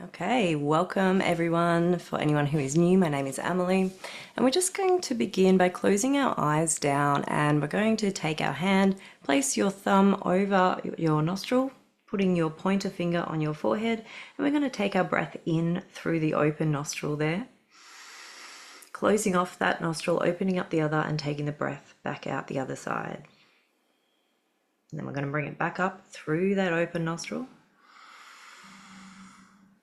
Okay, welcome everyone. For anyone who is new, my name is Emily, and we're just going to begin by closing our eyes down, and we're going to take our hand, place your thumb over your nostril, putting your pointer finger on your forehead, and we're going to take our breath in through the open nostril there, closing off that nostril, opening up the other, and taking the breath back out the other side. And then we're going to bring it back up through that open nostril.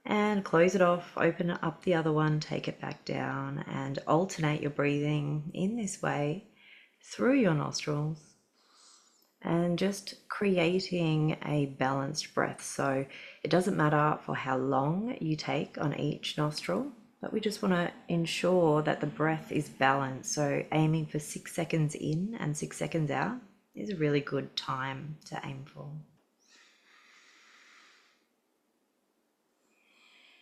And close it off, open up the other one, take it back down, and alternate your breathing in this way through your nostrils and just creating a balanced breath. So it doesn't matter for how long you take on each nostril, but we just want to ensure that the breath is balanced. So aiming for 6 seconds in and 6 seconds out is a really good time to aim for.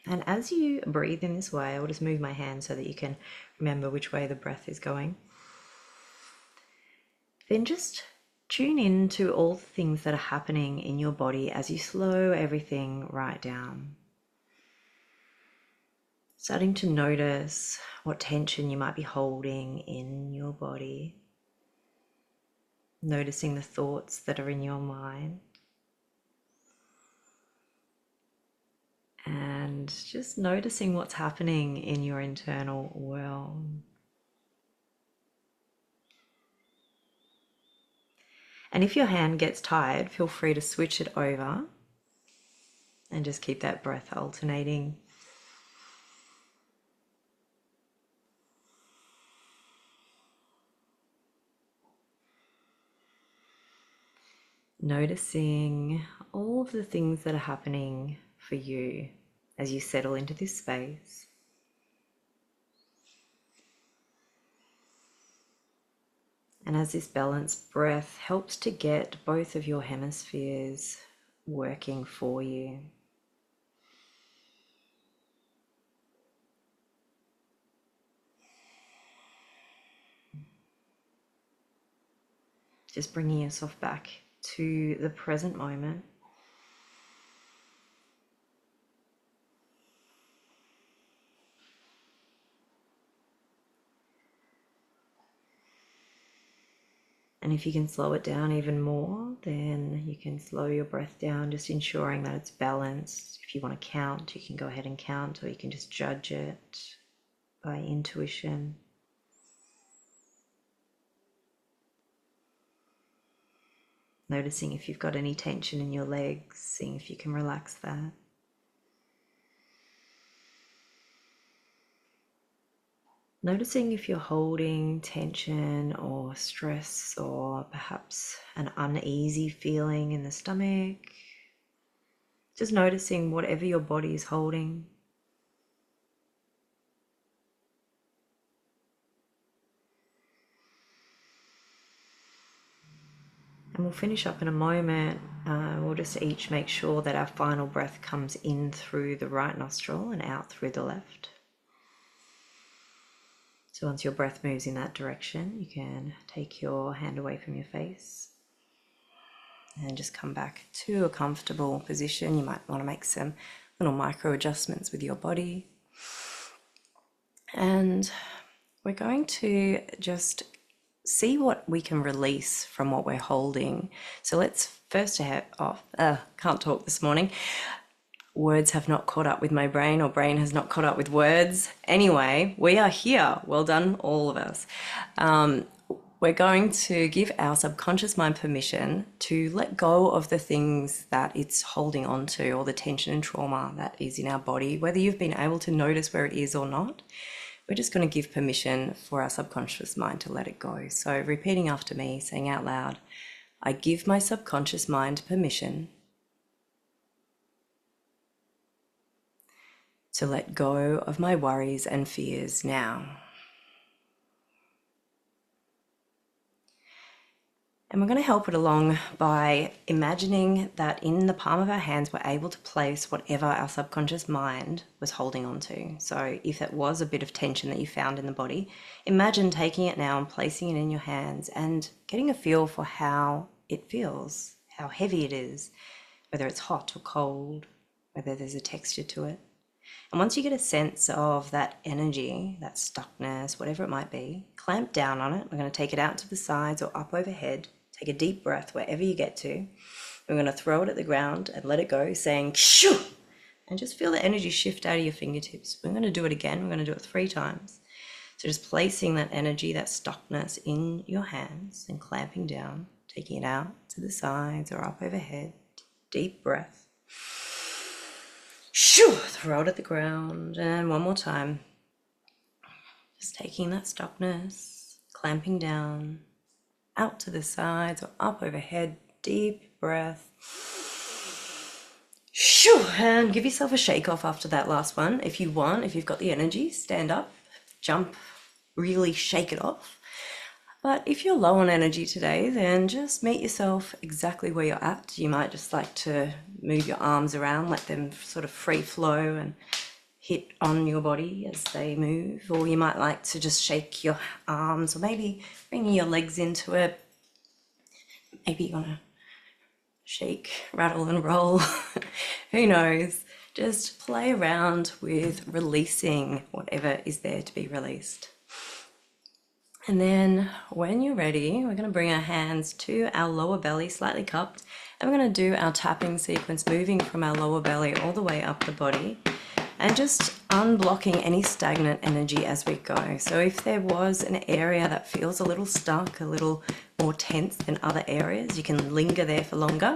And as you breathe in this way, I will just move my hand so that you can remember which way the breath is going. Then just tune in to all the things that are happening in your body as you slow everything right down. Starting to notice what tension you might be holding in your body. Noticing the thoughts that are in your mind. And just noticing what's happening in your internal world. And if your hand gets tired, feel free to switch it over and just keep that breath alternating. Noticing all of the things that are happening for you as you settle into this space. And as this balanced breath helps to get both of your hemispheres working for you. Just bringing yourself back to the present moment. And if you can slow it down even more, then you can slow your breath down, just ensuring that it's balanced. If you want to count, you can go ahead and count, or you can just judge it by intuition. Noticing if you've got any tension in your legs, seeing if you can relax that. Noticing if you're holding tension or stress or perhaps an uneasy feeling in the stomach. Just noticing whatever your body is holding. And we'll finish up in a moment. We'll just each make sure that our final breath comes in through the right nostril and out through the left. So once your breath moves in that direction, you can take your hand away from your face and just come back to a comfortable position. You might want to make some little micro adjustments with your body. And we're going to just see what we can release from what we're holding. So let's first head off. Can't talk this morning. Words have not caught up with my brain, or brain has not caught up with words. Anyway, we are here. Well done, all of us. We're going to give our subconscious mind permission to let go of the things that it's holding on to, or the tension and trauma that is in our body, whether you've been able to notice where it is or not. We're just going to give permission for our subconscious mind to let it go. So repeating after me, saying out loud, I give my subconscious mind permission to let go of my worries and fears now. And we're going to help it along by imagining that in the palm of our hands, we're able to place whatever our subconscious mind was holding on to. So if it was a bit of tension that you found in the body, imagine taking it now and placing it in your hands and getting a feel for how it feels, how heavy it is, whether it's hot or cold, whether there's a texture to it. And once you get a sense of that energy, that stuckness, whatever it might be, clamp down on it. We're going to take it out to the sides or up overhead. Take a deep breath wherever you get to. We're going to throw it at the ground and let it go, saying shoo, and just feel the energy shift out of your fingertips. We're going to do it again. We're going to do it 3 times. So just placing that energy, that stuckness in your hands and clamping down, taking it out to the sides or up overhead. Deep breath. Shoo, throw it at the ground. And one more time. Just taking that stuckness, clamping down, out to the sides or up overhead. Deep breath. Shoo, and give yourself a shake off after that last one. If you want, if you've got the energy, stand up, jump, really shake it off. But if you're low on energy today, then just meet yourself exactly where you're at. You might just like to move your arms around, let them sort of free flow and hit on your body as they move. Or you might like to just shake your arms, or maybe bringing your legs into it. Maybe you want to shake, rattle and roll. Who knows? Just play around with releasing whatever is there to be released. And then when you're ready, we're going to bring our hands to our lower belly, slightly cupped, and we're going to do our tapping sequence, moving from our lower belly all the way up the body, and just unblocking any stagnant energy as we go. So if there was an area that feels a little stuck, a little more tense than other areas, you can linger there for longer.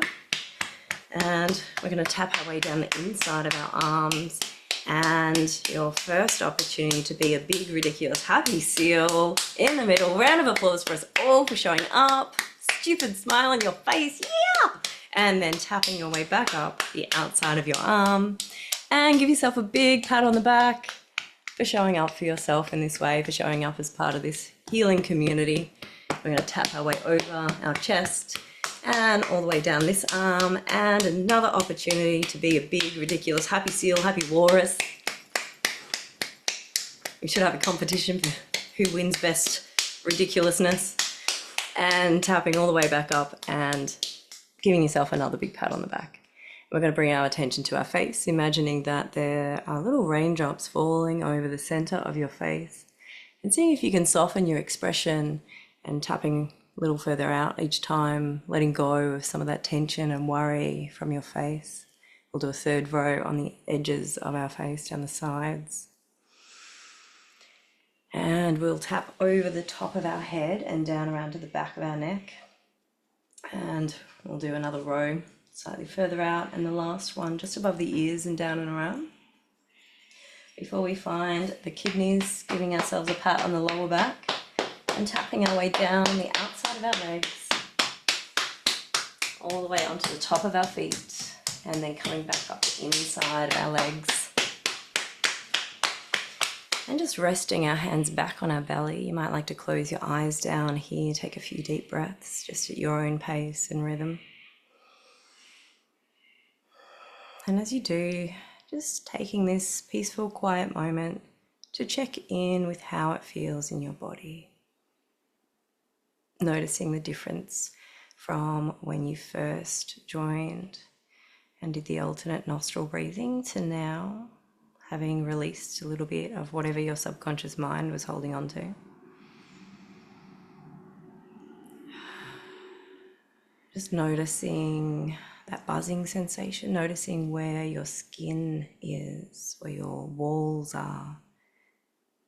And we're going to tap our way down the inside of our arms. And your first opportunity to be a big, ridiculous, happy seal in the middle. Round of applause for us all for showing up. Stupid smile on your face, yeah! And then tapping your way back up the outside of your arm. And give yourself a big pat on the back for showing up for yourself in this way, for showing up as part of this healing community. We're going to tap our way over our chest and all the way down this arm, and another opportunity to be a big, ridiculous, happy seal, happy walrus. We should have a competition for who wins best ridiculousness. And tapping all the way back up and giving yourself another big pat on the back. We're going to bring our attention to our face, imagining that there are little raindrops falling over the center of your face, and seeing if you can soften your expression and tapping a little further out each time, letting go of some of that tension and worry from your face. We'll do a 3rd row on the edges of our face, down the sides. And we'll tap over the top of our head and down around to the back of our neck. And we'll do another row slightly further out, and the last one just above the ears and down and around. Before we find the kidneys, giving ourselves a pat on the lower back and tapping our way down the outside of our legs, all the way onto the top of our feet, and then coming back up the inside of our legs. And just resting our hands back on our belly. You might like to close your eyes down here, take a few deep breaths, just at your own pace and rhythm. And as you do, just taking this peaceful, quiet moment to check in with how it feels in your body. Noticing the difference from when you first joined and did the alternate nostril breathing to now, having released a little bit of whatever your subconscious mind was holding on to. Just noticing that buzzing sensation, noticing where your skin is, where your walls are,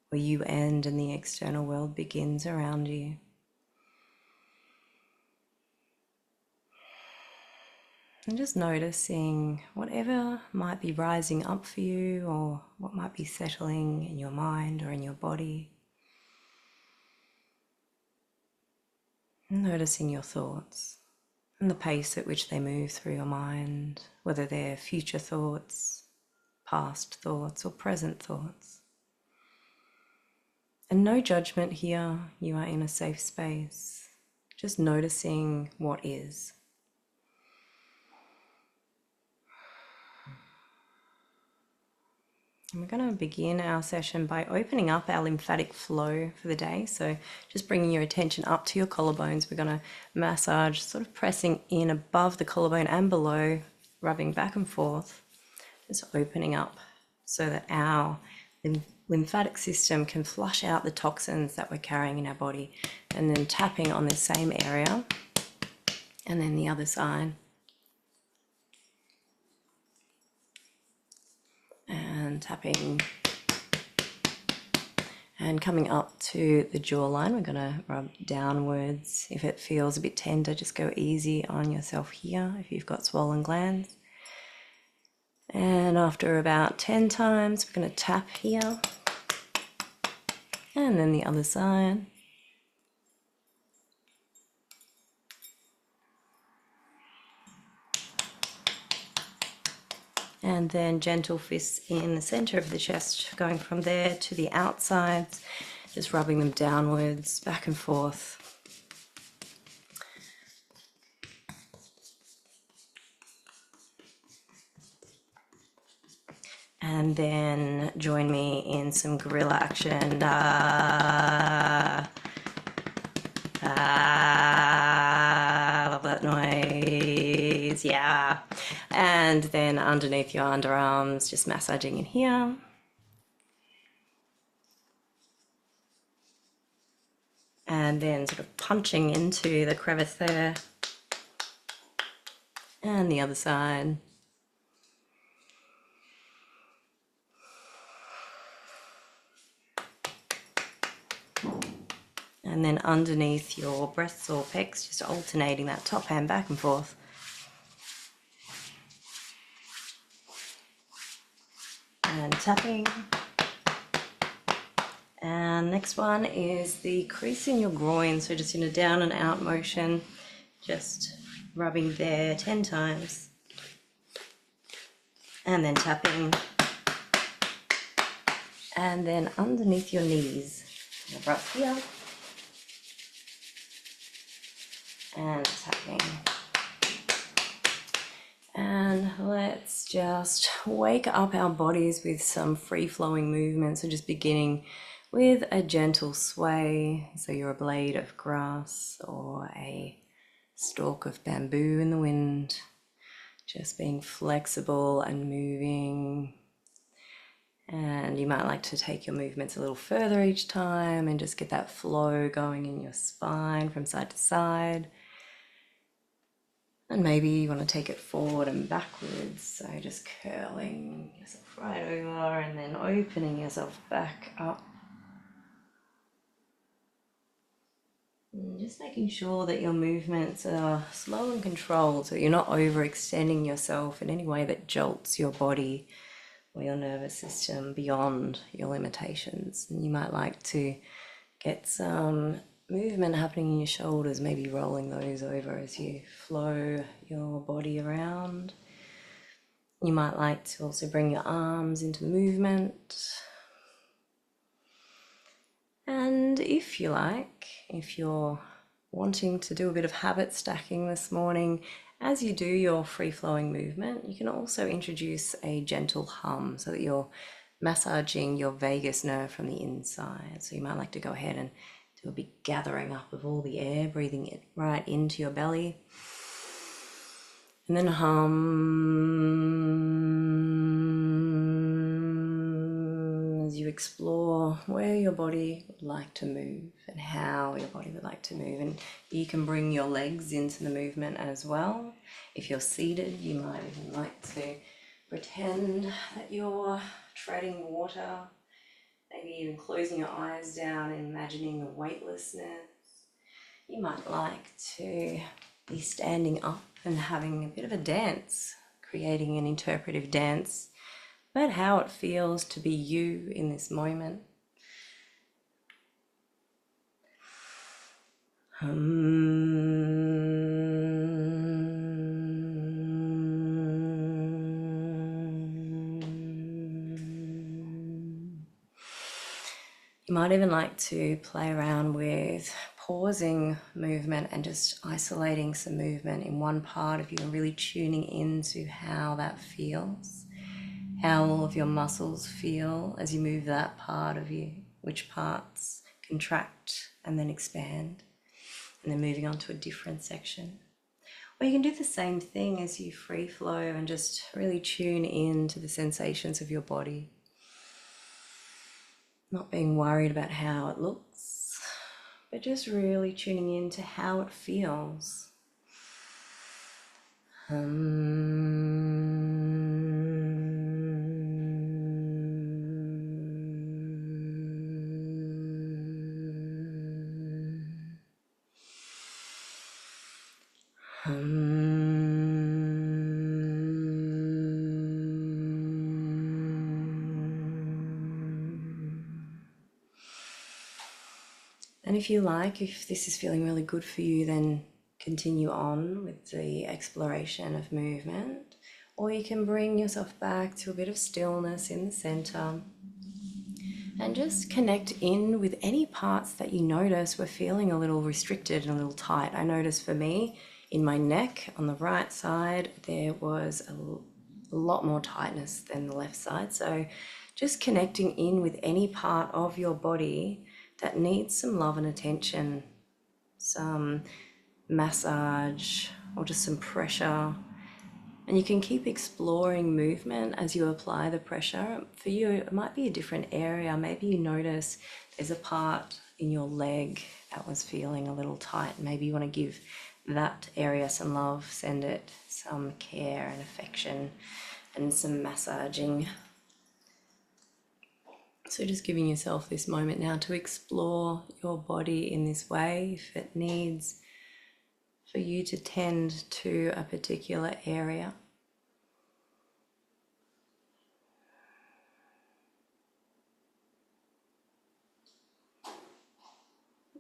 where you end and the external world begins around you. And just noticing whatever might be rising up for you, or what might be settling in your mind or in your body. And noticing your thoughts and the pace at which they move through your mind, whether they're future thoughts, past thoughts, or present thoughts. And no judgment here, you are in a safe space, just noticing what is. And we're going to begin our session by opening up our lymphatic flow for the day. So just bringing your attention up to your collarbones. We're going to massage, sort of pressing in above the collarbone and below, rubbing back and forth, just opening up so that our lymphatic system can flush out the toxins that we're carrying in our body. And then tapping on the same area, and then the other side. And tapping and coming up to the jawline. We're going to rub downwards. If it feels a bit tender, just go easy on yourself here if you've got swollen glands. And after about 10 times, we're going to tap here. And then the other side. And then gentle fists in the center of the chest, going from there to the outsides, just rubbing them downwards, back and forth. And then join me in some gorilla action. Love that noise. Yeah. And then underneath your underarms, just massaging in here. And then sort of punching into the crevice there. And the other side. And then underneath your breasts or pecs, just alternating that top hand back and forth. And tapping. And next one is the crease in your groin. So just in a down and out motion, just rubbing there 10 times. And then tapping. And then underneath your knees, rub here. And tapping. And let's just wake up our bodies with some free-flowing movement. So just beginning with a gentle sway. So you're a blade of grass or a stalk of bamboo in the wind. Just being flexible and moving. And you might like to take your movements a little further each time and just get that flow going in your spine from side to side. And maybe you want to take it forward and backwards. So just curling yourself right over and then opening yourself back up. And just making sure that your movements are slow and controlled, so you're not overextending yourself in any way that jolts your body or your nervous system beyond your limitations. And you might like to get some movement happening in your shoulders, maybe rolling those over as you flow your body around. You might like to also bring your arms into movement. And if you like, if you're wanting to do a bit of habit stacking this morning, as you do your free-flowing movement, you can also introduce a gentle hum so that you're massaging your vagus nerve from the inside. So you might like to go ahead and do a big gathering up of all the air, breathing it right into your belly. And then hum as you explore where your body would like to move and how your body would like to move. And you can bring your legs into the movement as well. If you're seated, you might even like to pretend that you're treading water, maybe even closing your eyes down and imagining the weightlessness. You might like to be standing up and having a bit of a dance, creating an interpretive dance about how it feels to be you in this moment. You might even like to play around with pausing movement and just isolating some movement in one part of you and really tuning into how that feels, how all of your muscles feel as you move that part of you, which parts contract and then expand, and then moving on to a different section. Or you can do the same thing as you free flow and just really tune in to the sensations of your body. Not being worried about how it looks, but just really tuning in to how it feels. And if you like, if this is feeling really good for you, then continue on with the exploration of movement, or you can bring yourself back to a bit of stillness in the center and just connect in with any parts that you notice were feeling a little restricted and a little tight. I noticed for me in my neck on the right side, there was a lot more tightness than the left side. So just connecting in with any part of your body that needs some love and attention, some massage or just some pressure. And you can keep exploring movement as you apply the pressure. For you, it might be a different area. Maybe you notice there's a part in your leg that was feeling a little tight. Maybe you want to give that area some love, send it some care and affection and some massaging. So just giving yourself this moment now to explore your body in this way. If it needs for you to tend to a particular area.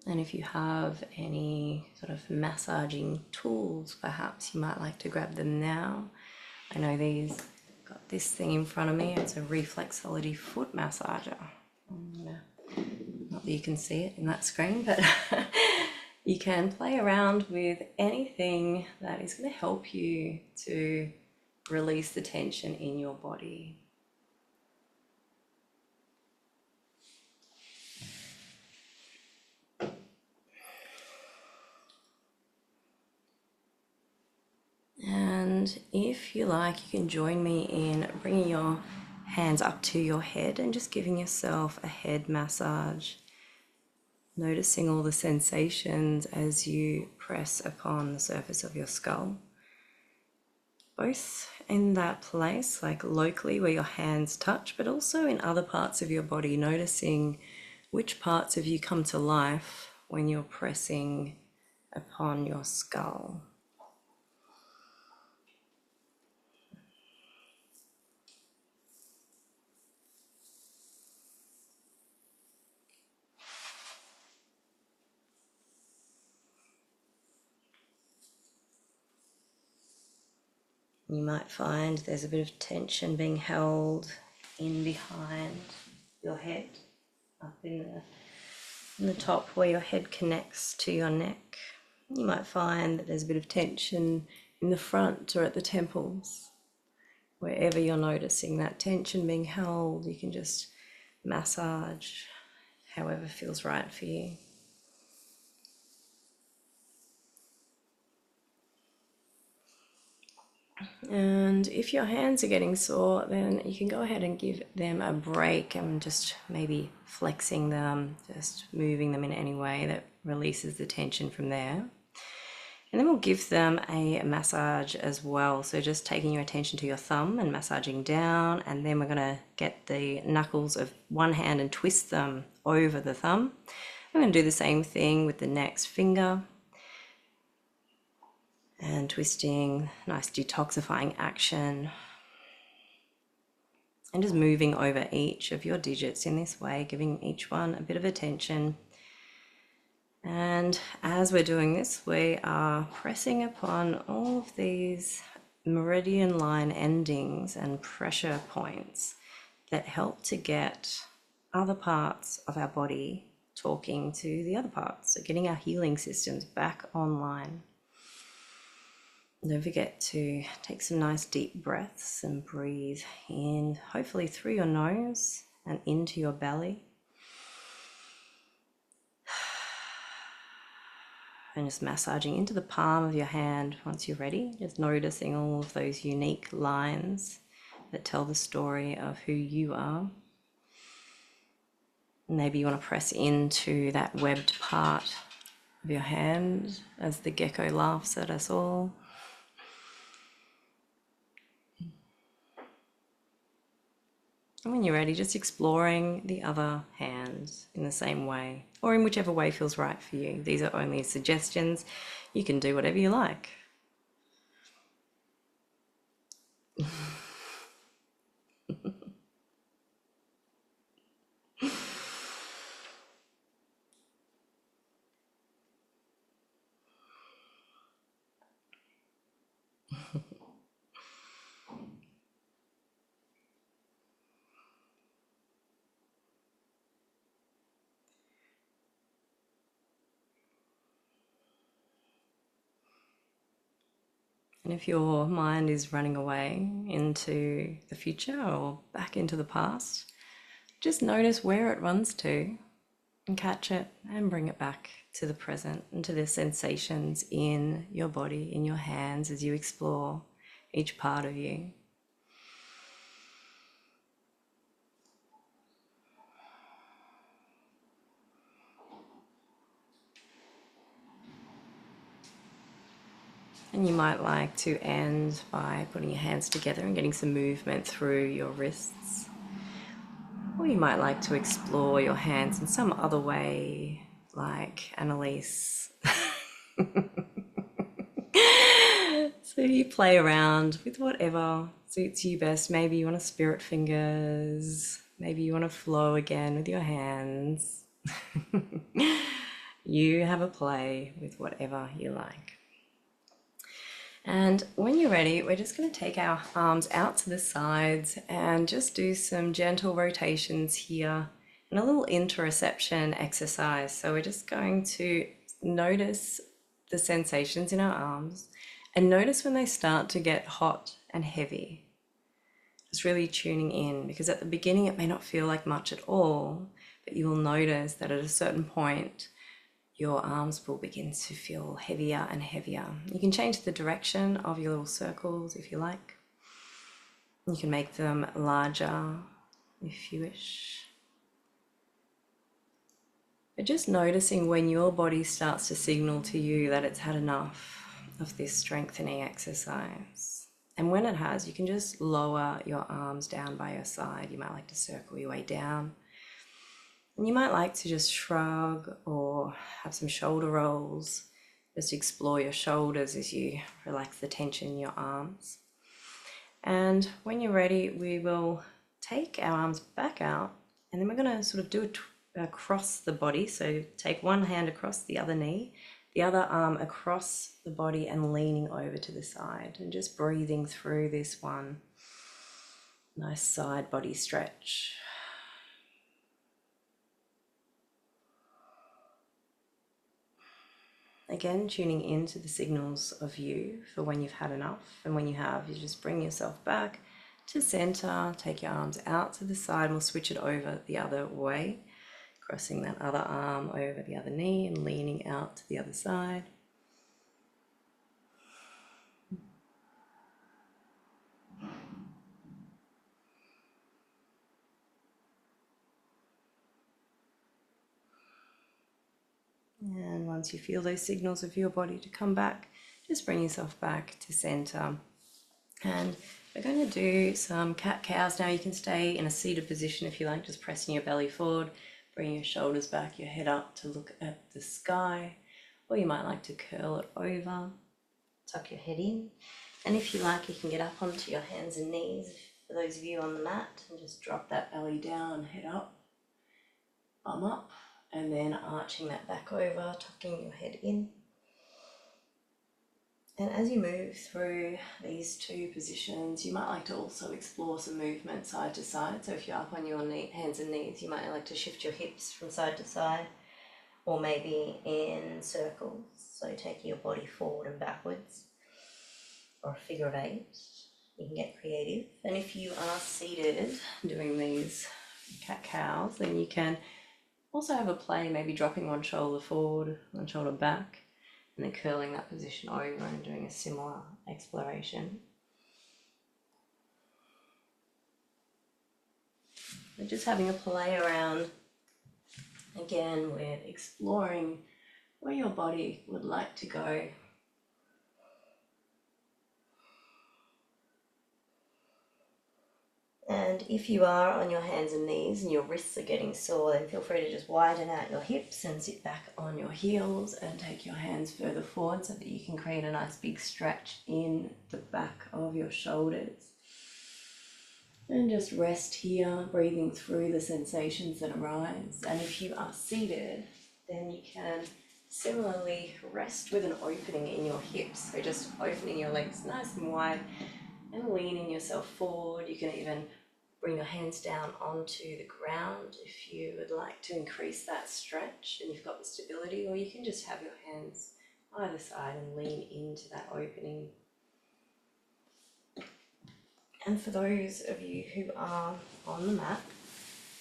And if you have any sort of massaging tools, perhaps you might like to grab them now. I know these, got this thing in front of me. It's a reflexology foot massager. Not that you can see it in that screen, but you can play around with anything that is going to help you to release the tension in your body. And if you like, you can join me in bringing your hands up to your head and just giving yourself a head massage. Noticing all the sensations as you press upon the surface of your skull. Both in that place, like locally where your hands touch, but also in other parts of your body, noticing which parts of you come to life when you're pressing upon your skull. You might find there's a bit of tension being held in behind your head, up in the top where your head connects to your neck. You might find that there's a bit of tension in the front or at the temples. Wherever you're noticing that tension being held, you can just massage however feels right for you. And if your hands are getting sore, then you can go ahead and give them a break and just maybe flexing them, just moving them in any way that releases the tension from there. And then we'll give them a massage as well. So just taking your attention to your thumb and massaging down, and then we're going to get the knuckles of one hand and twist them over the thumb. I'm going to do the same thing with the next finger. And twisting, nice detoxifying action. And just moving over each of your digits in this way, giving each one a bit of attention. And as we're doing this, we are pressing upon all of these meridian line endings and pressure points that help to get other parts of our body talking to the other parts. So getting our healing systems back online. Don't forget to take some nice deep breaths and breathe in, hopefully through your nose and into your belly. And just massaging into the palm of your hand once you're ready. Just noticing all of those unique lines that tell the story of who you are. Maybe you want to press into that webbed part of your hand as the gecko laughs at us all. And when you're ready, just exploring the other hands in the same way, or in whichever way feels right for you. These are only suggestions. You can do whatever you like. And if your mind is running away into the future or back into the past, just notice where it runs to and catch it and bring it back to the present and to the sensations in your body, in your hands as you explore each part of you. And you might like to end by putting your hands together and getting some movement through your wrists. Or you might like to explore your hands in some other way, like Annalise. So you play around with whatever suits you best. Maybe you want to spirit fingers. Maybe you want to flow again with your hands. You have a play with whatever you like. And when you're ready, we're just going to take our arms out to the sides and just do some gentle rotations here and a little interoception exercise. So we're just going to notice the sensations in our arms and notice when they start to get hot and heavy. Just really tuning in, because at the beginning it may not feel like much at all, but you will notice that at a certain point your arms will begin to feel heavier and heavier. You can change the direction of your little circles if you like. You can make them larger if you wish. But just noticing when your body starts to signal to you that it's had enough of this strengthening exercise. And when it has, you can just lower your arms down by your side. You might like to circle your way down. And you might like to just shrug or have some shoulder rolls. Just explore your shoulders as you relax the tension in your arms. And when you're ready, we will take our arms back out, and then we're going to sort of do it across the body. So take one hand across the other knee, the other arm across the body and leaning over to the side, and just breathing through this one. Nice side body stretch. Again, tuning into the signals of you for when you've had enough. And when you have, you just bring yourself back to center, take your arms out to the side, and we'll switch it over the other way, crossing that other arm over the other knee and leaning out to the other side. And once you feel those signals of your body to come back, just bring yourself back to center. And we're going to do some cat-cows now. You can stay in a seated position if you like, just pressing your belly forward, bring your shoulders back, your head up to look at the sky. Or you might like to curl it over, tuck your head in. And if you like, you can get up onto your hands and knees, for those of you on the mat, and just drop that belly down, head up, bum up. And then arching that back over, tucking your head in. And as you move through these two positions, you might like to also explore some movement side to side. So if you're up on your hands and knees, you might like to shift your hips from side to side, or maybe in circles. So taking your body forward and backwards, or a figure of eight. You can get creative. And if you are seated doing these cat-cows, then you can also have a play, maybe dropping one shoulder forward, one shoulder back, and then curling that position over and doing a similar exploration. And just having a play around Again, we're exploring where your body would like to go. And if you are on your hands and knees and your wrists are getting sore, then feel free to just widen out your hips and sit back on your heels and take your hands further forward so that you can create a nice big stretch in the back of your shoulders. And just rest here, breathing through the sensations that arise. And if you are seated, then you can similarly rest with an opening in your hips. So just opening your legs nice and wide and leaning yourself forward. You can even bring your hands down onto the ground if you would like to increase that stretch and you've got the stability, or you can just have your hands either side and lean into that opening. And for those of you who are on the mat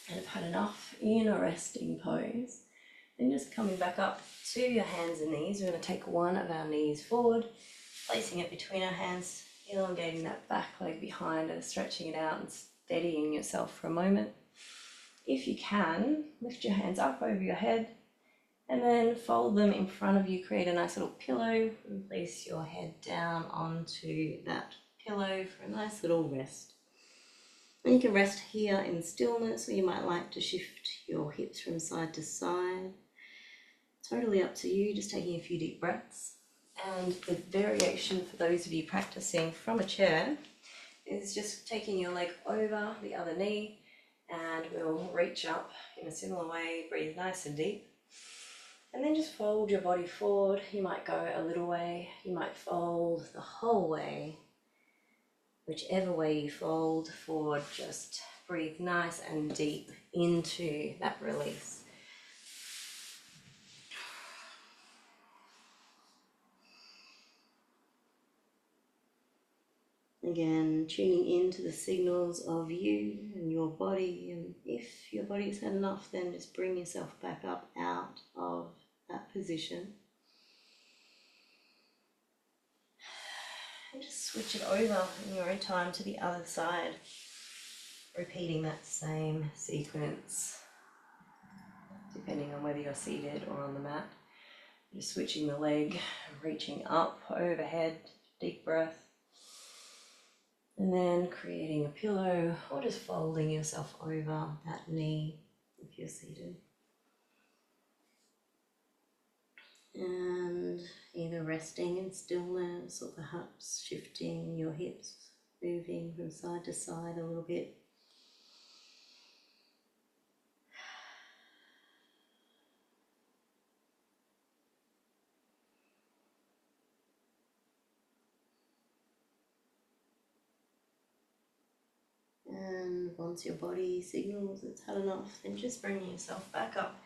and have had enough in a resting pose, then just coming back up to your hands and knees, we're going to take one of our knees forward, placing it between our hands, elongating that back leg behind us, stretching it out and steadying yourself for a moment. If you can, lift your hands up over your head and then fold them in front of you, create a nice little pillow and place your head down onto that pillow for a nice little rest. And you can rest here in stillness, or you might like to shift your hips from side to side. Totally up to you, just taking a few deep breaths. And the variation for those of you practicing from a chair is just taking your leg over the other knee, and we'll reach up in a similar way, breathe nice and deep. And then just fold your body forward. You might go a little way, you might fold the whole way. Whichever way you fold forward, just breathe nice and deep into that release. Again, tuning into the signals of you and your body, and if your body's had enough, then just bring yourself back up out of that position. And just switch it over in your own time to the other side, repeating that same sequence, depending on whether you're seated or on the mat. Just switching the leg, reaching up overhead, deep breath. And then creating a pillow or just folding yourself over that knee if you're seated. And either resting in stillness or perhaps shifting your hips, moving from side to side a little bit. And once your body signals it's had enough, then just bring yourself back up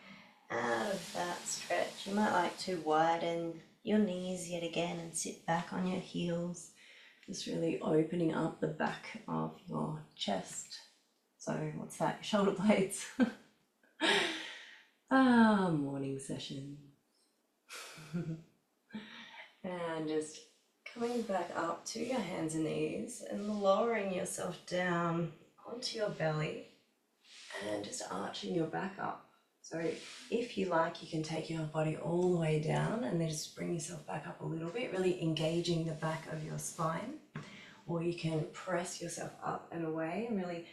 out of that stretch. You might like to widen your knees yet again and sit back on your heels, just really opening up the back of your chest. So what's that? Shoulder blades. Morning session. And just coming back up to your hands and knees and lowering yourself down onto your belly and just arching your back up. So if you like, you can take your body all the way down and then just bring yourself back up a little bit, really engaging the back of your spine. Or you can press yourself up and away and really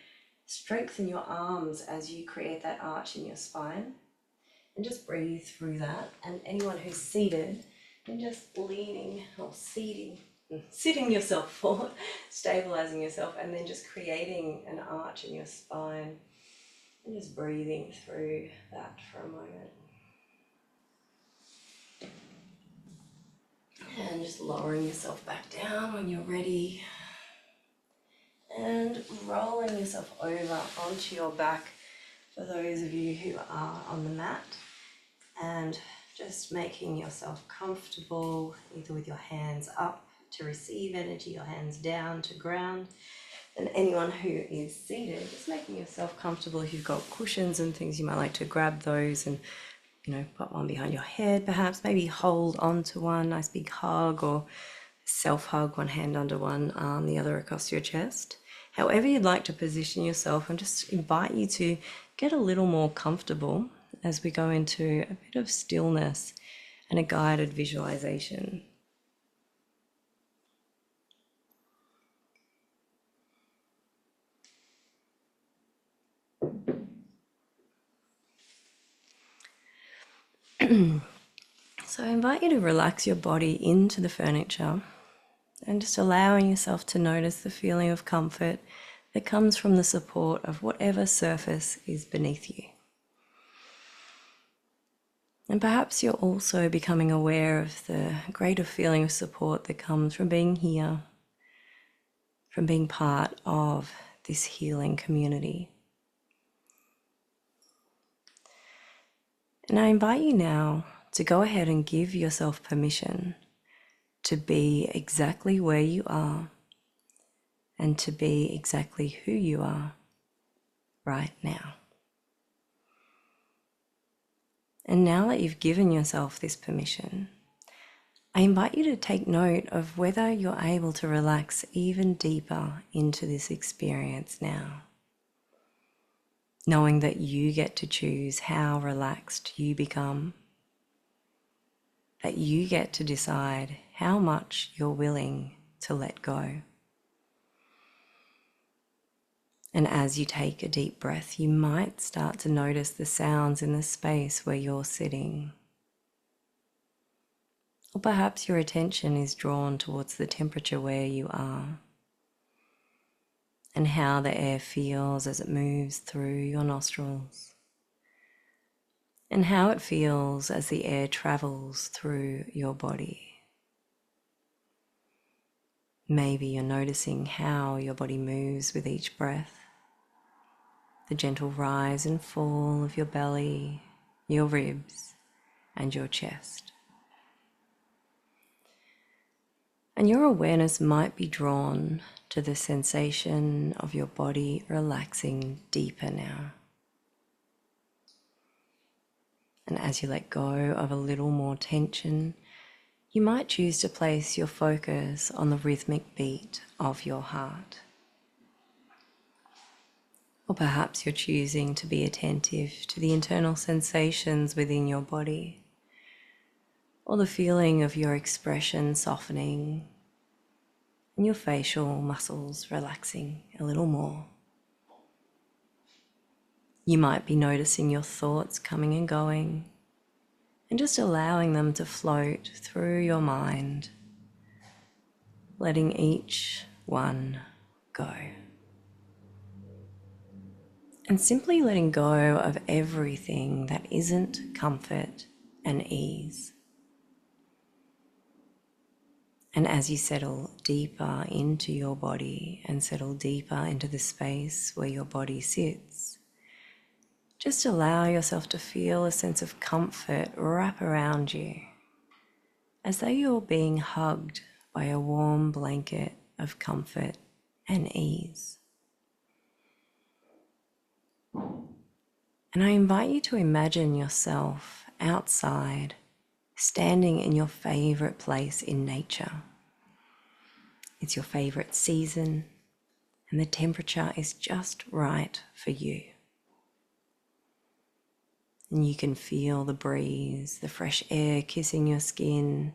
strengthen your arms as you create that arch in your spine. And just breathe through that. And anyone who's seated, then just leaning or sitting yourself forward, stabilizing yourself, and then just creating an arch in your spine. And just breathing through that for a moment. And just lowering yourself back down when you're ready. And rolling yourself over onto your back for those of you who are on the mat. And just making yourself comfortable, either with your hands up to receive energy, your hands down to ground. And anyone who is seated, just making yourself comfortable. If you've got cushions and things, you might like to grab those and, put one behind your head perhaps. Maybe hold on to one, nice big hug, or self-hug, one hand under one arm, the other across your chest. However you'd like to position yourself, and just invite you to get a little more comfortable as we go into a bit of stillness and a guided visualization. So I invite you to relax your body into the furniture and just allowing yourself to notice the feeling of comfort that comes from the support of whatever surface is beneath you. And perhaps you're also becoming aware of the greater feeling of support that comes from being here, from being part of this healing community. And I invite you now to go ahead and give yourself permission to be exactly where you are and to be exactly who you are right now. And now that you've given yourself this permission, I invite you to take note of whether you're able to relax even deeper into this experience now, knowing that you get to choose how relaxed you become, that you get to decide how much you're willing to let go. And as you take a deep breath, you might start to notice the sounds in the space where you're sitting. Or perhaps your attention is drawn towards the temperature where you are and how the air feels as it moves through your nostrils, and how it feels as the air travels through your body. Maybe you're noticing how your body moves with each breath, the gentle rise and fall of your belly, your ribs, and your chest. And your awareness might be drawn to the sensation of your body relaxing deeper now. And as you let go of a little more tension, you might choose to place your focus on the rhythmic beat of your heart. Or perhaps you're choosing to be attentive to the internal sensations within your body, or the feeling of your expression softening and your facial muscles relaxing a little more. You might be noticing your thoughts coming and going and just allowing them to float through your mind, letting each one go. And simply letting go of everything that isn't comfort and ease. And as you settle deeper into your body and settle deeper into the space where your body sits, just allow yourself to feel a sense of comfort wrap around you, as though you're being hugged by a warm blanket of comfort and ease. And I invite you to imagine yourself outside, standing in your favorite place in nature. It's your favorite season, and the temperature is just right for you. And you can feel the breeze, the fresh air kissing your skin,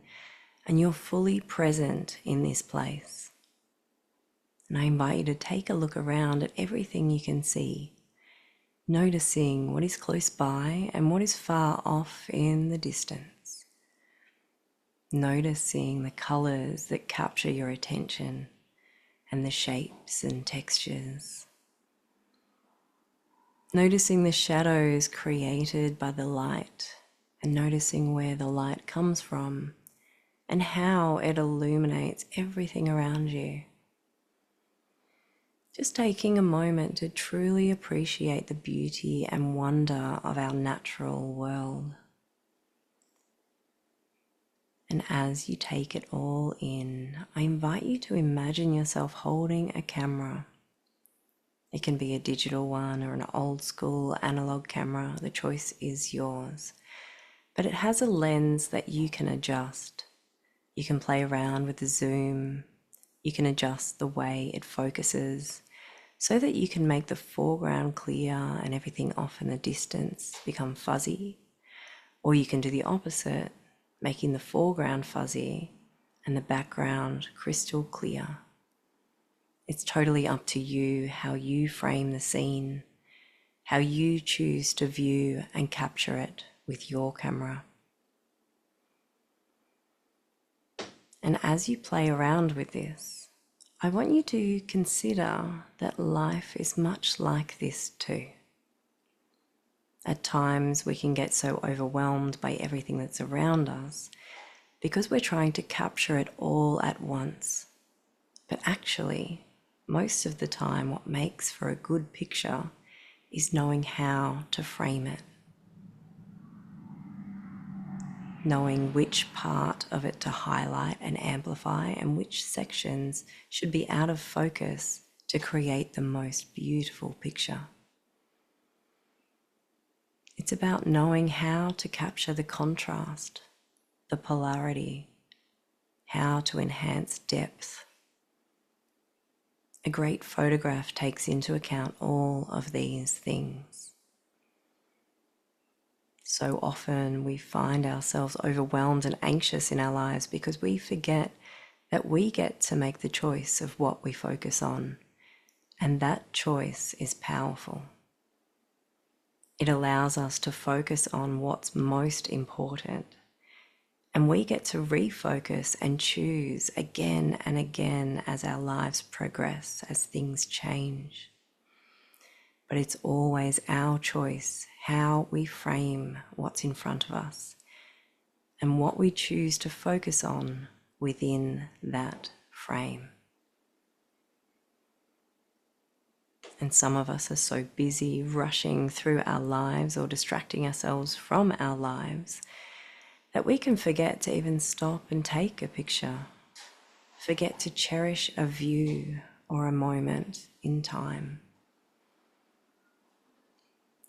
and you're fully present in this place. And I invite you to take a look around at everything you can see, noticing what is close by and what is far off in the distance. Noticing the colors that capture your attention and the shapes and textures. Noticing the shadows created by the light and noticing where the light comes from and how it illuminates everything around you. Just taking a moment to truly appreciate the beauty and wonder of our natural world. And as you take it all in, I invite you to imagine yourself holding a camera. It can be a digital one or an old school analog camera. The choice is yours. But it has a lens that you can adjust. You can play around with the zoom. You can adjust the way it focuses, so that you can make the foreground clear and everything off in the distance become fuzzy. Or you can do the opposite, making the foreground fuzzy and the background crystal clear. It's totally up to you how you frame the scene, how you choose to view and capture it with your camera. And as you play around with this, I want you to consider that life is much like this too. At times we can get so overwhelmed by everything that's around us because we're trying to capture it all at once. But actually, most of the time what makes for a good picture is knowing how to frame it. Knowing which part of it to highlight and amplify and which sections should be out of focus to create the most beautiful picture. It's about knowing how to capture the contrast, the polarity, how to enhance depth. A great photograph takes into account all of these things. So often we find ourselves overwhelmed and anxious in our lives because we forget that we get to make the choice of what we focus on, and that choice is powerful. It allows us to focus on what's most important, and we get to refocus and choose again and again as our lives progress, as things change. But it's always our choice how we frame what's in front of us and what we choose to focus on within that frame. And some of us are so busy rushing through our lives or distracting ourselves from our lives that we can forget to even stop and take a picture, forget to cherish a view or a moment in time.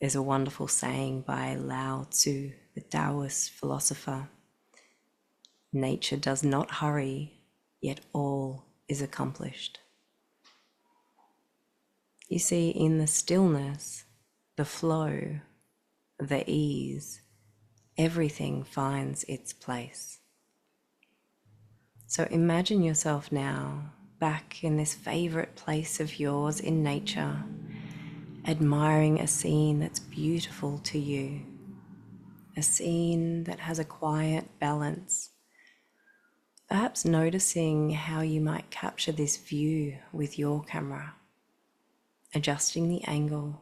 There's a wonderful saying by Lao Tzu, the Taoist philosopher: nature does not hurry, yet all is accomplished. You see, in the stillness, the flow, the ease, everything finds its place. So imagine yourself now back in this favorite place of yours in nature, admiring a scene that's beautiful to you, a scene that has a quiet balance, perhaps noticing how you might capture this view with your camera, adjusting the angle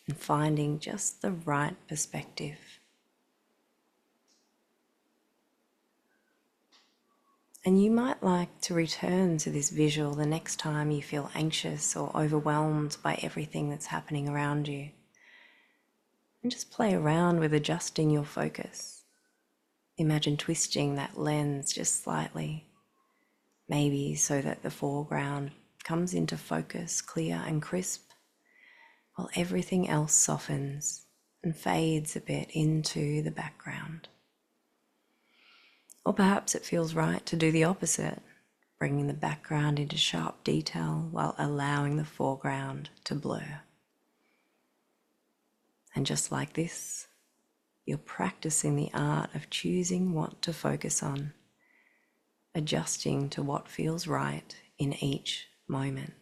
and finding just the right perspective. And you might like to return to this visual the next time you feel anxious or overwhelmed by everything that's happening around you. And just play around with adjusting your focus. Imagine twisting that lens just slightly, maybe so that the foreground comes into focus clear and crisp, while everything else softens and fades a bit into the background. Or perhaps it feels right to do the opposite, bringing the background into sharp detail while allowing the foreground to blur. And just like this, you're practicing the art of choosing what to focus on, adjusting to what feels right in each moment.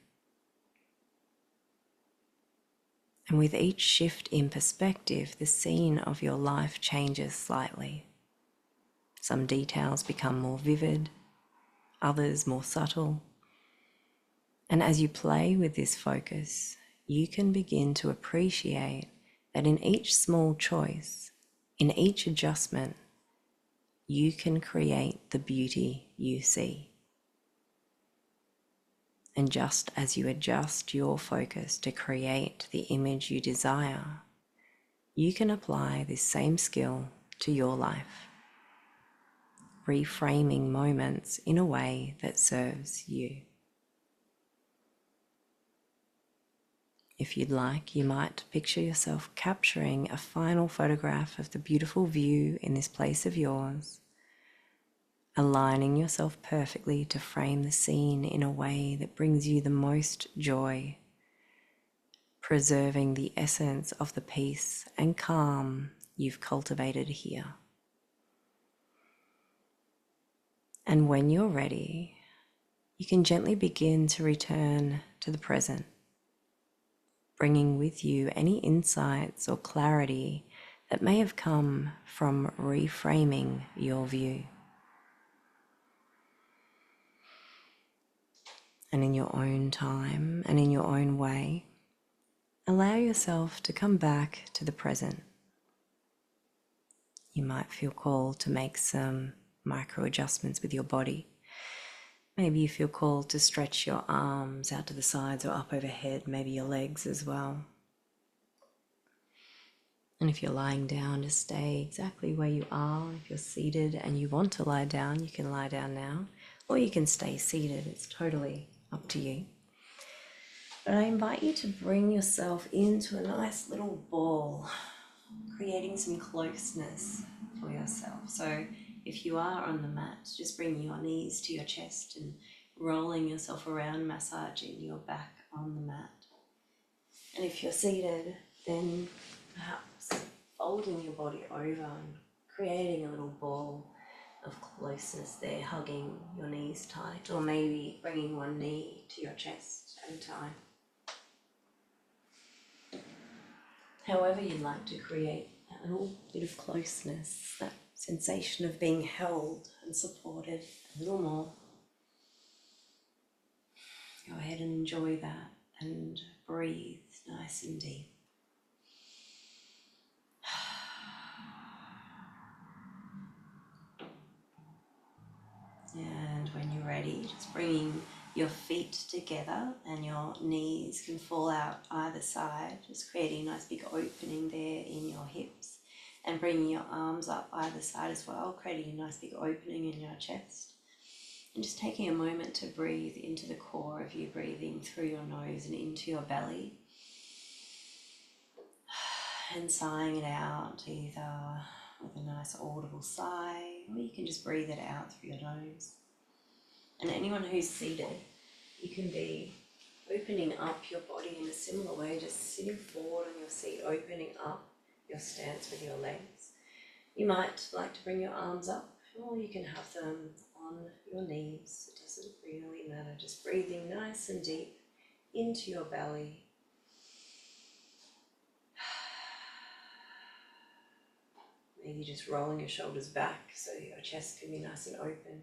And with each shift in perspective, the scene of your life changes slightly. Some details become more vivid, others more subtle. And as you play with this focus, you can begin to appreciate that in each small choice, in each adjustment, you can create the beauty you see. And just as you adjust your focus to create the image you desire, you can apply this same skill to your life, reframing moments in a way that serves you. If you'd like, you might picture yourself capturing a final photograph of the beautiful view in this place of yours, aligning yourself perfectly to frame the scene in a way that brings you the most joy preserving the essence of the peace and calm you've cultivated here. And when you're ready, you can gently begin to return to the present, bringing with you any insights or clarity that may have come from reframing your view. And in your own time and in your own way, allow yourself to come back to the present. You might feel called to make some micro adjustments with your body. Maybe you feel called to stretch your arms out to the sides or up overhead, maybe your legs as well. And if you're lying down, just stay exactly where you are. If you're seated and you want to lie down, you can lie down now, or you can stay seated. It's totally up to you. But I invite you to bring yourself into a nice little ball, creating some closeness for yourself. So if you are on the mat, just bring your knees to your chest and rolling yourself around, massaging your back on the mat. And if you're seated, then perhaps folding your body over and creating a little ball of closeness there, hugging your knees tight, or maybe bringing one knee to your chest at a time. However you'd like to create that little bit of closeness, that sensation of being held and supported a little more. Go ahead and enjoy that and breathe nice and deep. And when you're ready, just bringing your feet together and your knees can fall out either side, just creating a nice big opening there in your hips, and bringing your arms up either side as well, creating a nice big opening in your chest. And just taking a moment to breathe into the core of you, breathing through your nose and into your belly, and sighing it out either with a nice audible sigh, or you can just breathe it out through your nose. And anyone who's seated, you can be opening up your body in a similar way, just sitting forward on your seat, opening up your stance with your legs. You might like to bring your arms up, or you can have them on your knees. It doesn't really matter. Just breathing nice and deep into your belly. Maybe just rolling your shoulders back so your chest can be nice and open.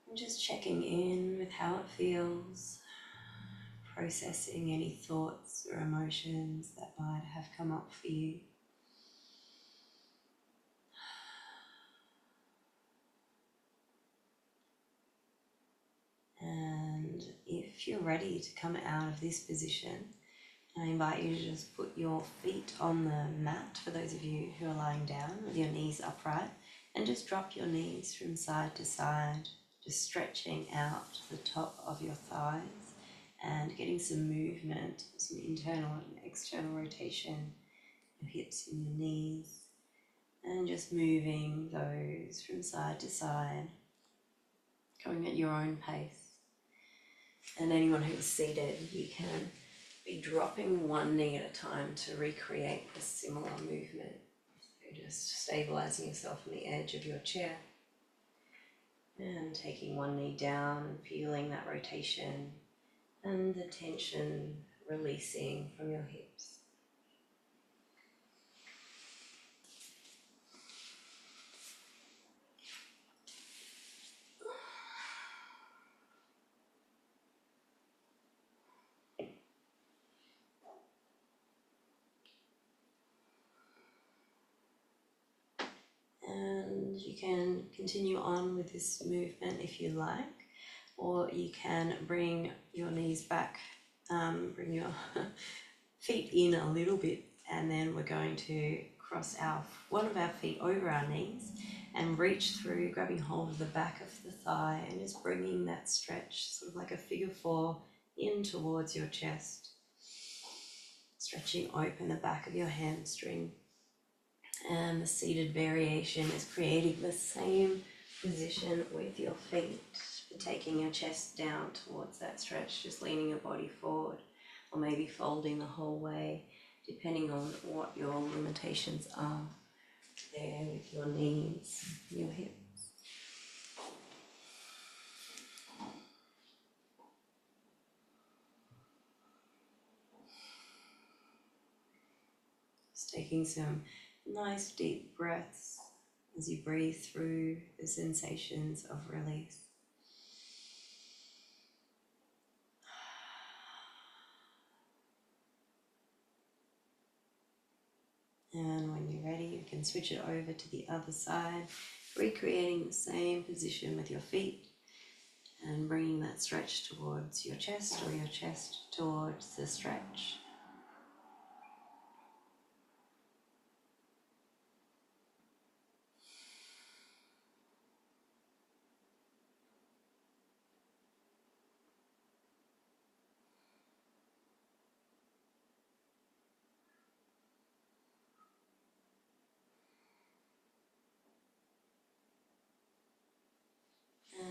And just checking in with how it feels, processing any thoughts or emotions that might have come up for you. And if you're ready to come out of this position, I invite you to just put your feet on the mat, for those of you who are lying down with your knees upright, and just drop your knees from side to side, just stretching out the top of your thighs and getting some movement, some internal and external rotation, your hips and your knees, and just moving those from side to side, going at your own pace. And anyone who's seated, you can be dropping one knee at a time to recreate a similar movement. So just stabilizing yourself on the edge of your chair and taking one knee down, feeling that rotation and the tension releasing from your hips. And you can continue on with this movement if you like, or you can bring your knees back, bring your feet in a little bit, and then we're going to cross one of our feet over our knees and reach through, grabbing hold of the back of the thigh and just bringing that stretch, sort of like a figure four, in towards your chest. stretching open the back of your hamstring. And the seated variation is creating the same position with your feet, taking your chest down towards that stretch, just leaning your body forward, or maybe folding the whole way, depending on what your limitations are there with your knees, your hips. Just taking some nice deep breaths as you breathe through the sensations of release. And when you're ready, you can switch it over to the other side, recreating the same position with your feet and bringing that stretch towards your chest or your chest towards the stretch.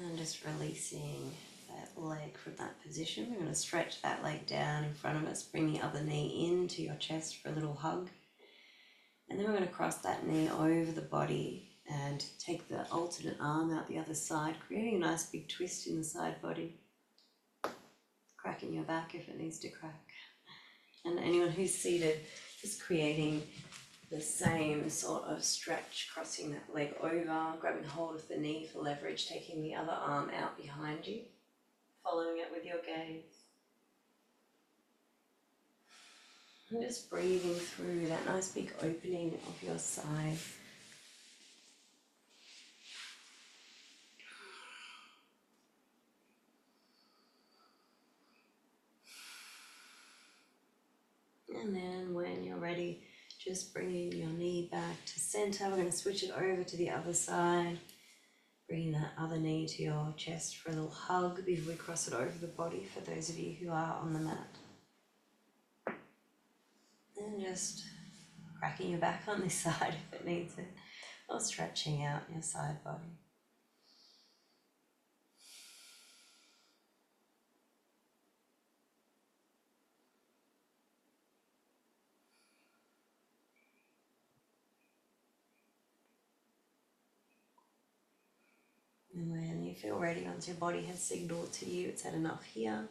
And just releasing that leg from that position. We're going to stretch that leg down in front of us, bring the other knee into your chest for a little hug. And then we're going to cross that knee over the body and take the alternate arm out the other side, creating a nice big twist in the side body, cracking your back if it needs to crack. And anyone who's seated, just creating the same sort of stretch, crossing that leg over, grabbing hold of the knee for leverage, taking the other arm out behind you, following it with your gaze. And just breathing through that nice big opening of your side. And then when you're ready, just bringing your knee back to center. We're going to switch it over to the other side. Bringing that other knee to your chest for a little hug before we cross it over the body for those of you who are on the mat. And just cracking your back on this side if it needs it, or stretching out your side body. And when you feel ready, once your body has signaled to you it's had enough here,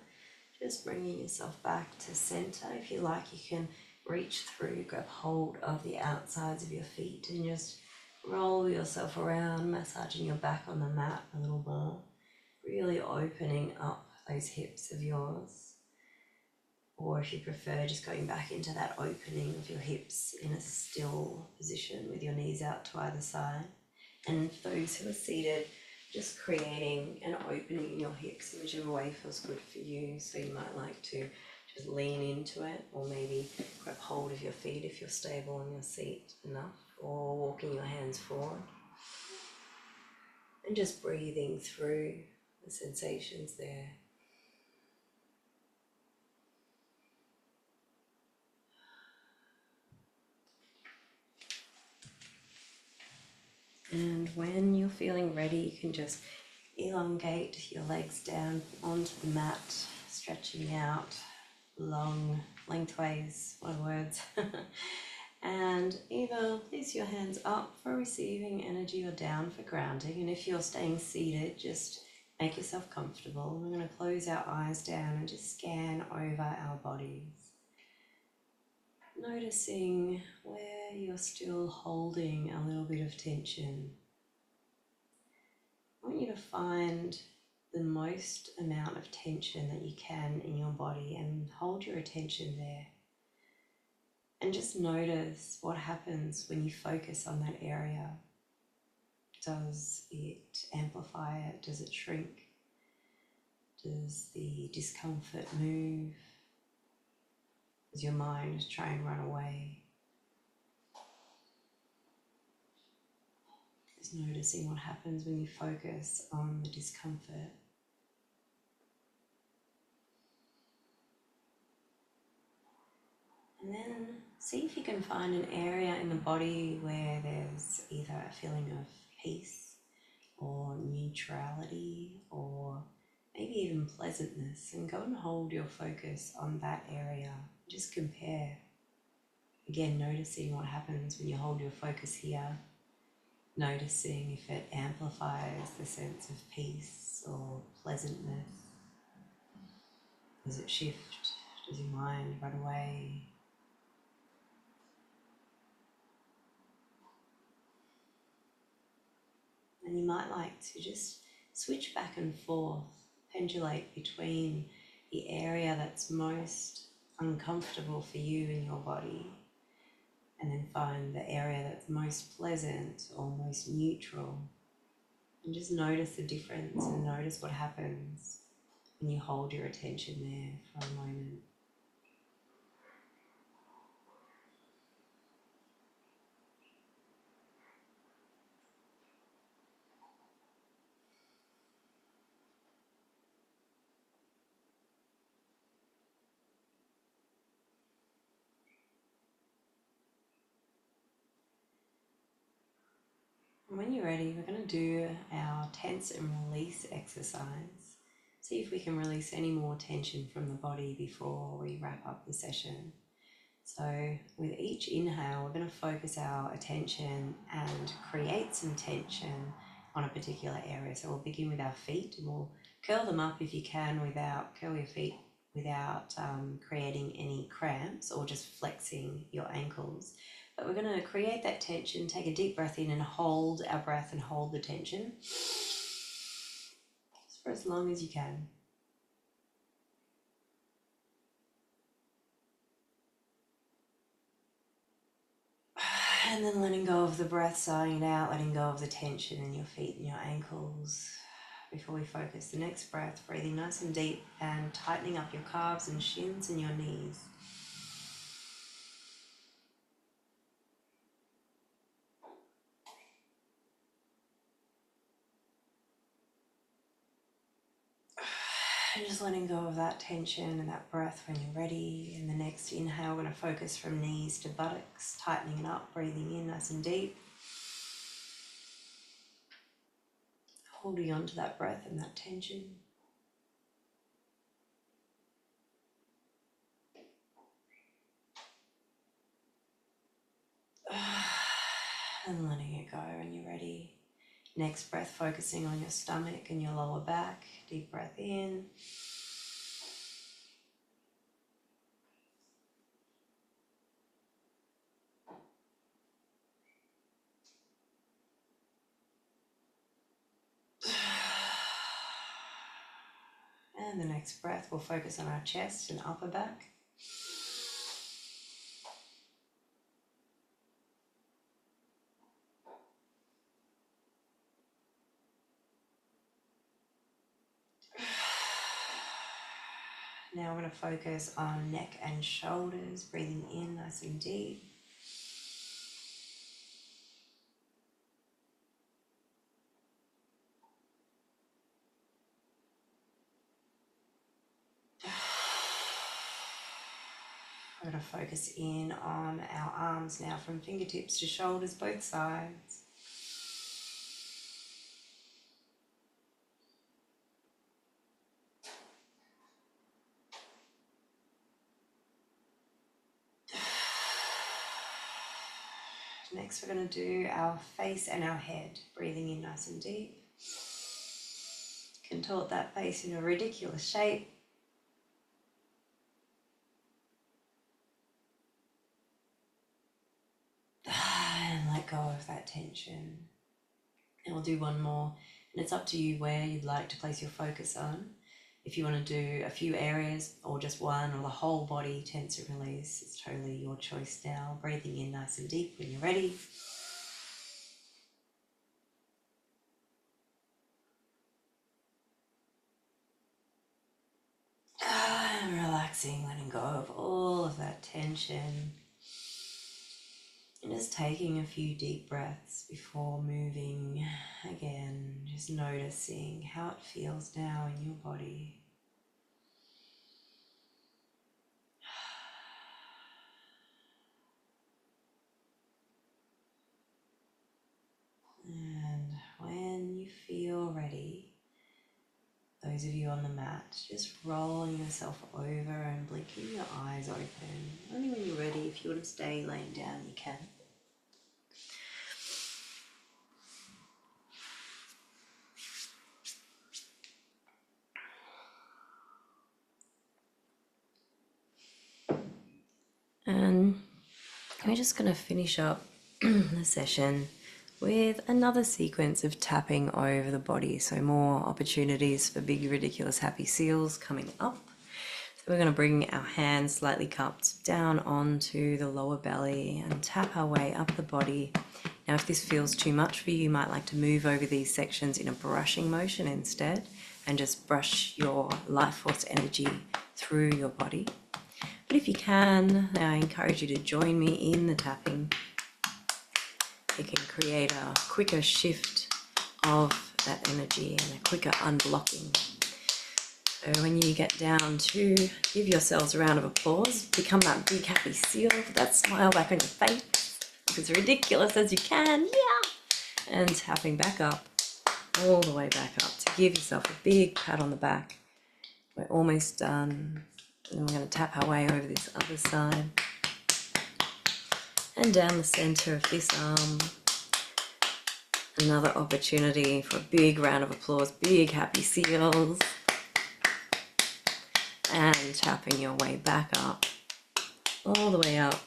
just bringing yourself back to center. If you like, you can reach through, grab hold of the outsides of your feet and just roll yourself around, massaging your back on the mat a little more, really opening up those hips of yours. Or if you prefer, just going back into that opening of your hips in a still position with your knees out to either side. And for those who are seated, just creating an opening in your hips in whichever way feels good for you. So you might like to just lean into it, or maybe grab hold of your feet if you're stable on your seat enough, or walking your hands forward. And just breathing through the sensations there. And when you're feeling ready, you can just elongate your legs down onto the mat, stretching out long, lengthways, one words. And either place your hands up for receiving energy or down for grounding. And if you're staying seated, just make yourself comfortable. We're going to close our eyes down and just scan over our bodies, noticing where you're still holding a little bit of tension. I want you to find the most amount of tension that you can in your body and hold your attention there. And just notice what happens when you focus on that area. Does it amplify it? Does it shrink? Does the discomfort move? Does your mind try and run away? Just noticing what happens when you focus on the discomfort. And then see if you can find an area in the body where there's either a feeling of peace or neutrality or maybe even pleasantness, and go and hold your focus on that area. Just compare. Again, noticing what happens when you hold your focus here, noticing if it amplifies the sense of peace or pleasantness. Does it shift? Does your mind run away? And you might like to just switch back and forth, pendulate between the area that's most uncomfortable for you in your body, and then find the area that's most pleasant or most neutral. And just notice the difference and notice what happens when you hold your attention there for a moment. And when you're ready, we're going to do our tense and release exercise. See if we can release any more tension from the body before we wrap up the session. So with each inhale, we're going to focus our attention and create some tension on a particular area. So we'll begin with our feet, and we'll curl them up if you can curl your feet without creating any cramps or just flexing your ankles. But we're going to create that tension, take a deep breath in and hold our breath and hold the tension just for as long as you can. And then letting go of the breath, sighing it out, letting go of the tension in your feet and your ankles. Before we focus the next breath, breathing nice and deep and tightening up your calves and shins and your knees. And just letting go of that tension and that breath when you're ready. In the next inhale, we're going to focus from knees to buttocks, tightening it up, breathing in nice and deep. Holding on to that breath and that tension. And letting it go when you're ready. Next breath, focusing on your stomach and your lower back. Deep breath in. And the next breath, we'll focus on our chest and upper back. Now we're going to focus on neck and shoulders, breathing in nice and deep. We're going to focus in on our arms now, from fingertips to shoulders, both sides. Next, we're going to do our face and our head, breathing in nice and deep. Contort that face in a ridiculous shape. And let go of that tension. And we'll do one more. And it's up to you where you'd like to place your focus on. If you want to do a few areas or just one, or the whole body tense and release, it's totally your choice now. Breathing in nice and deep when you're ready. And relaxing, letting go of all of that tension. And just taking a few deep breaths before moving again, just noticing how it feels now in your body. those of you on the mat, just rolling yourself over and blinking your eyes open. Only when you're ready. If you want to stay laying down, you can. And we're just going to finish up the session with another sequence of tapping over the body. So more opportunities for big, ridiculous, happy seals coming up. So we're going to bring our hands slightly cupped down onto the lower belly and tap our way up the body. Now, if this feels too much for you, you might like to move over these sections in a brushing motion instead and just brush your life force energy through your body. But if you can, I encourage you to join me in the tapping. It can create a quicker shift of that energy and a quicker unblocking. So when you get down to, give yourselves a round of applause, become that big happy seal, put that smile back on your face, look as ridiculous as you can, yeah! And tapping back up, all the way back up, to give yourself a big pat on the back. We're almost done. And we're going to tap our way over this other side and down the center of this arm. Another opportunity for a big round of applause, big happy seals. And tapping your way back up, all the way up.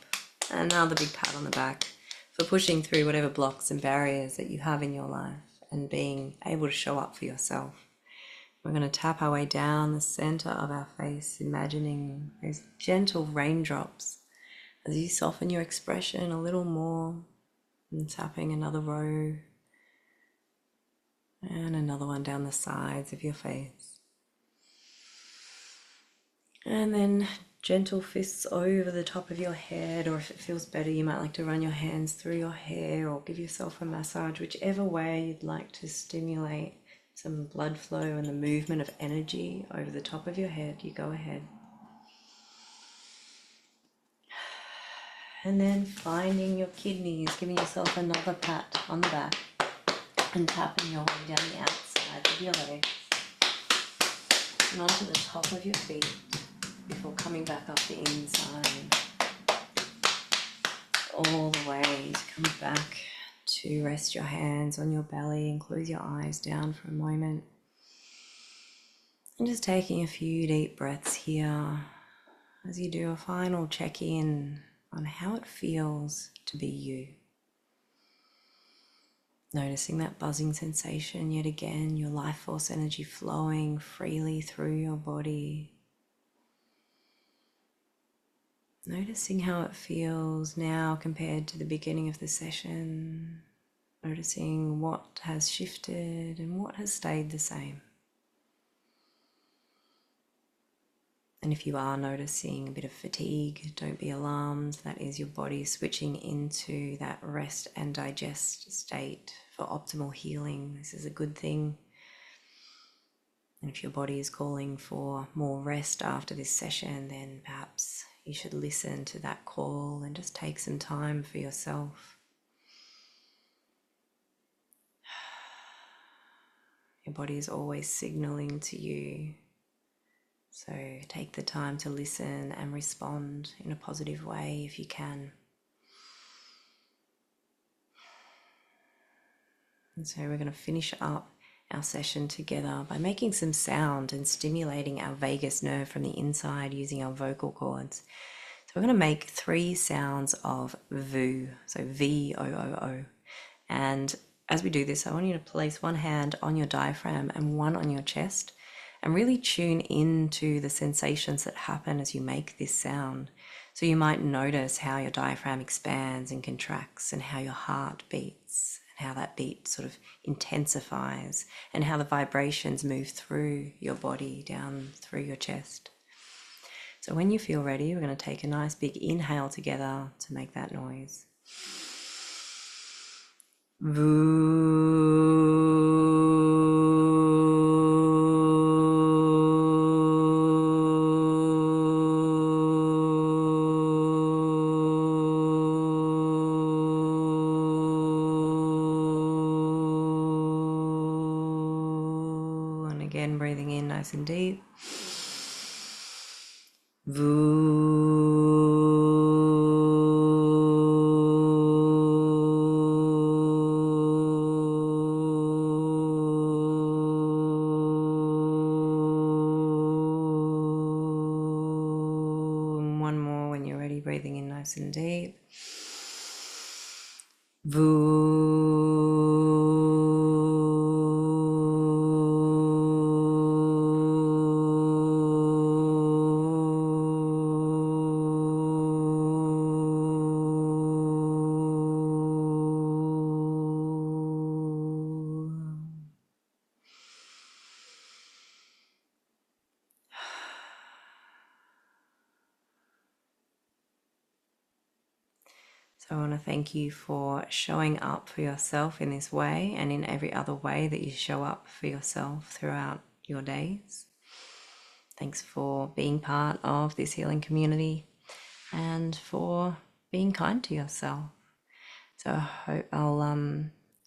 Another big pat on the back for pushing through whatever blocks and barriers that you have in your life and being able to show up for yourself. We're going to tap our way down the center of our face, imagining those gentle raindrops as you soften your expression a little more, and tapping another row and another one down the sides of your face. And then gentle fists over the top of your head, or if it feels better, you might like to run your hands through your hair or give yourself a massage, whichever way you'd like to stimulate some blood flow and the movement of energy over the top of your head. You go ahead. And then finding your kidneys, giving yourself another pat on the back and tapping your way down the outside of your legs and onto the top of your feet before coming back up the inside, all the way to come back to rest your hands on your belly and close your eyes down for a moment. And just taking a few deep breaths here as you do a final check-in on how it feels to be you. Noticing that buzzing sensation yet again, your life force energy flowing freely through your body. Noticing how it feels now compared to the beginning of the session. Noticing what has shifted and what has stayed the same. And if you are noticing a bit of fatigue, don't be alarmed. That is your body switching into that rest and digest state for optimal healing. This is a good thing. And if your body is calling for more rest after this session, then perhaps you should listen to that call and just take some time for yourself. Your body is always signaling to you. So take the time to listen and respond in a positive way if you can. And so we're going to finish up our session together by making some sound and stimulating our vagus nerve from the inside using our vocal cords. So we're going to make 3 sounds of VOO, so V-O-O-O. And as we do this, I want you to place one hand on your diaphragm and one on your chest and really tune into the sensations that happen as you make this sound. So you might notice how your diaphragm expands and contracts and how your heart beats and how that beat sort of intensifies and how the vibrations move through your body down through your chest. So when you feel ready, we're going to take a nice big inhale together to make that noise. again, breathing in nice and deep. One more when you're ready, breathing in nice and deep. So I want to thank you for showing up for yourself in this way and in every other way that you show up for yourself throughout your days. Thanks for being part of this healing community and for being kind to yourself. So I hope I'll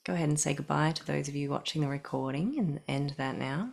go ahead and say goodbye to those of you watching the recording and end that now.